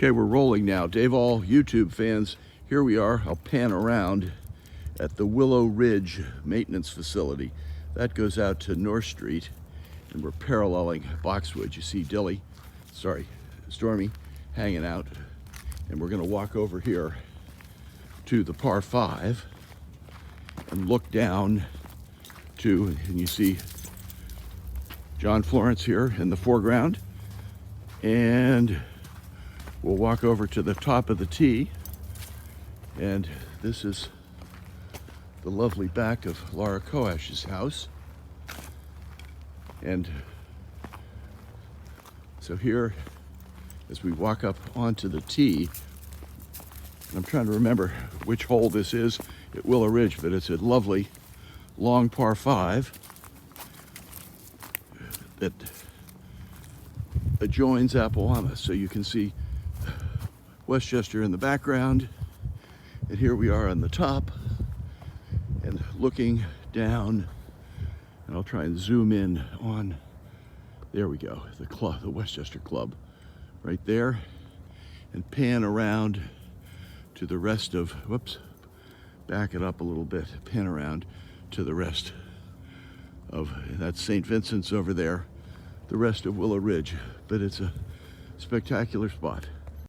Okay, we're rolling now. Dave, all YouTube fans, here we are. I'll pan around at the Willow Ridge Maintenance Facility. That goes out to North Street, and we're paralleling Boxwood. You see Stormy hanging out, and we're gonna walk over here to the par 5 and look down to, and you see John Florence here in the foreground, and we'll walk over to the top of the tee, and this is the lovely back of Laura Coash's house. And so here, as we walk up onto the tee, I'm trying to remember which hole this is at Willow Ridge, but it's a lovely long par 5 that adjoins Appomattox. So you can see Westchester in the background, and here we are on the top and looking down, and I'll try and zoom in on, there we go, the club, the Westchester Club right there, and pan around to the rest of, whoops, back it up a little bit, pan around to the rest of, that's St. Vincent's over there, the rest of Willow Ridge, but it's a spectacular spot.